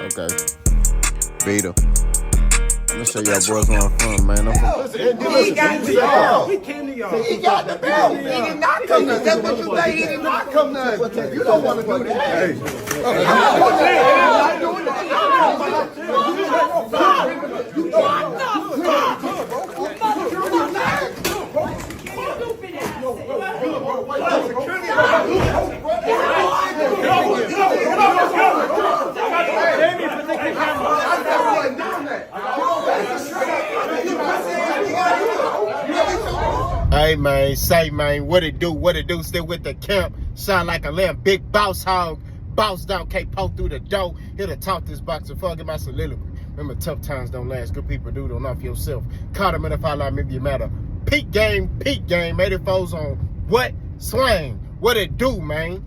Okay. Beat him. I'm gonna show y'all boys where I'm from, man. He got to y'all. He came to y'all. He got the bill. He did not come to us. That's what you say. He did not come to us. You don't want to do that. Hey. Hey man, say man, what it do, still with the camp, sound like a lamb, big boss hog, boss down, can't poke through the door, here to talk this box and fuck my soliloquy. Remember, tough times don't last, good people do, don't off yourself. Caught him in a foul line, maybe you matter. Peak game, 84's on what? Slang, what it do, man?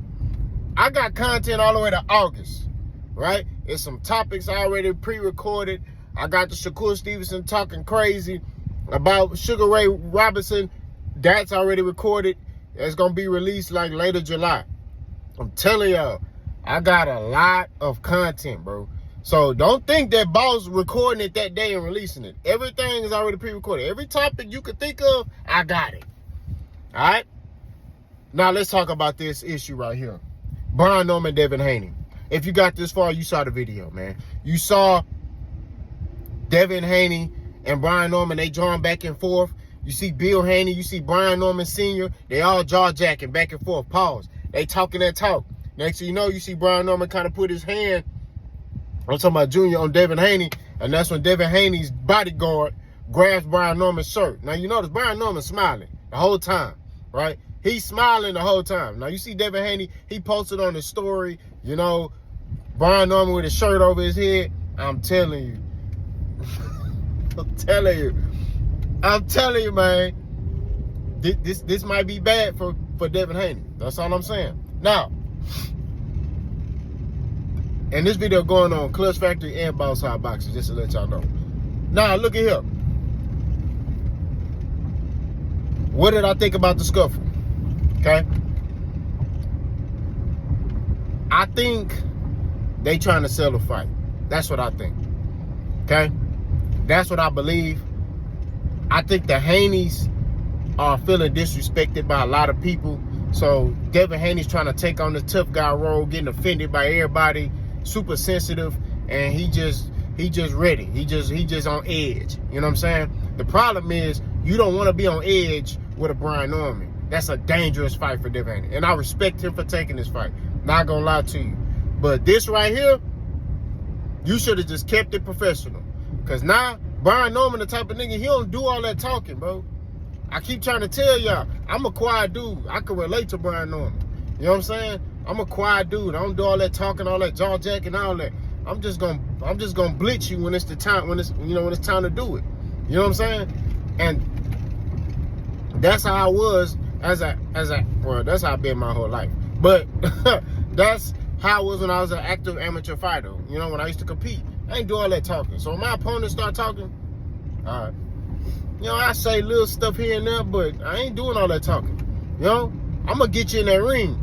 I got content all the way to August, right? There's some topics I already pre-recorded. I got the Shakur Stevenson talking crazy about Sugar Ray Robinson. That's already recorded. It's going to be released like later July. I'm telling y'all, I got a lot of content, bro. So don't think that Boss recording it that day and releasing it. Everything is already pre-recorded. Every topic you could think of, I got it. All right? Now let's talk about this issue right here. Brian Norman, Devin Haney. If you got this far, you saw the video, man. You saw Devin Haney and Brian Norman, they join back and forth. You see Bill Haney, you see Brian Norman Sr., they all jaw-jacking back and forth. Pause. They talking that talk. Next thing you know, you see Brian Norman kind of put his hand, I'm talking about Junior, on Devin Haney, and that's when Devin Haney's bodyguard grabs Brian Norman's shirt. Now, you notice Brian Norman smiling the whole time, right? He's smiling the whole time. Now, you see Devin Haney, he posted on his story, you know, Brian Norman with his shirt over his head. I'm telling you. I'm telling you, man. This might be bad for Devin Haney. That's all I'm saying. Now, and this video going on Clutch Factory and Boss High Boxing, just to let y'all know. Now, look at here. What did I think about the scuffle? Okay. I think they trying to sell a fight. That's what I think. Okay. That's what I believe. I think the Haneys are feeling disrespected by a lot of people. So Devin Haney's trying to take on the tough guy role, getting offended by everybody, super sensitive, and he just ready. He just on edge. You know what I'm saying? The problem is you don't want to be on edge with a Brian Norman. That's a dangerous fight for Devin Haney. And I respect him for taking this fight. Not gonna lie to you. But this right here, you should have just kept it professional. Because now, Brian Norman, the type of nigga, he don't do all that talking, bro. I keep trying to tell y'all, I'm a quiet dude. I can relate to Brian Norman. You know what I'm saying? I'm a quiet dude. I don't do all that talking, all that jaw jacking, all that. I'm just gonna blitz you when it's the time, when it's time to do it. You know what I'm saying? And that's how I was well, that's how I've been my whole life. But that's how I was when I was an active amateur fighter. You know, when I used to compete. I ain't do all that talking. So when my opponents start talking, all right. You know, I say little stuff here and there, but I ain't doing all that talking. You know, I'm gonna get you in that ring.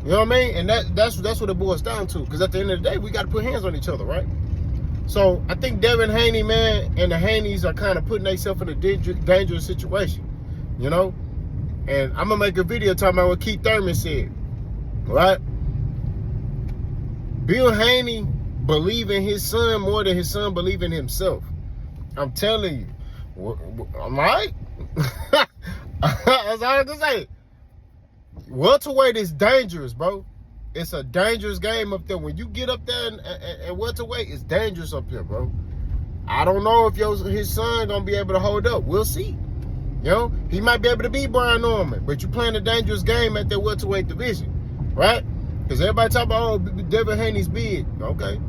You know what I mean? And that's what it boils down to. Because at the end of the day, we got to put hands on each other, right? So I think Devin Haney, man, and the Haneys are kind of putting themselves in a dangerous situation. You know? And I'm gonna make a video talking about what Keith Thurman said. Right? Bill Haney believe in his son more than his son believe in himself. I'm telling you. Am I? That's all I can say. Welterweight is dangerous, bro. It's a dangerous game up there. When you get up there and welterweight, it's dangerous up here, bro. I don't know if his son gonna be able to hold up. We'll see. You know, he might be able to beat Brian Norman, but you're playing a dangerous game at that welterweight division, right? Because everybody talk about, oh, Devin Haney's big. Okay.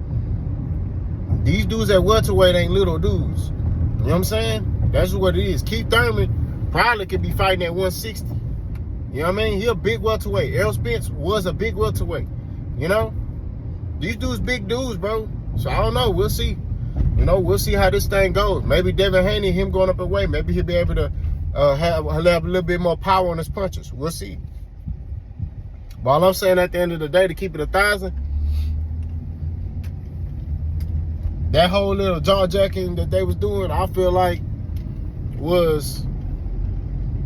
These dudes at welterweight ain't little dudes. You know what I'm saying? That's what it is. Keith Thurman probably could be fighting at 160. You know what I mean? He a big welterweight. Errol Spence was a big welterweight. You know? These dudes big dudes, bro. So I don't know. We'll see. You know, we'll see how this thing goes. Maybe Devin Haney, him going up in weight, maybe he'll be able to have a little bit more power on his punches. We'll see. But all I'm saying at the end of the day, to keep it 1,000, that whole little jaw jacking that they was doing, I feel like was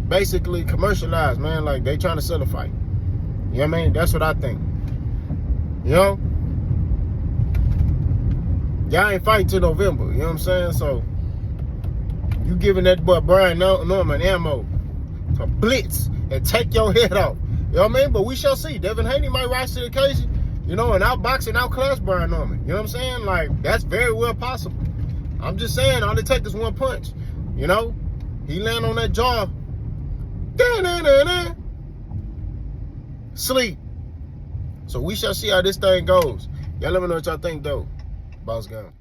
basically commercialized, man. Like they trying to sell a fight. You know what I mean? That's what I think. You know? Y'all ain't fighting till November. You know what I'm saying? So you giving that boy Brian Norman ammo to blitz and take your head off. You know what I mean? But we shall see. Devin Haney might rise to the occasion. You know, and outbox and outclass Brian Norman. You know what I'm saying? Like, that's very well possible. I'm just saying, all it takes is one punch. You know? He land on that jaw. Sleep. So we shall see how this thing goes. Y'all let me know what y'all think, though. Boss Gun.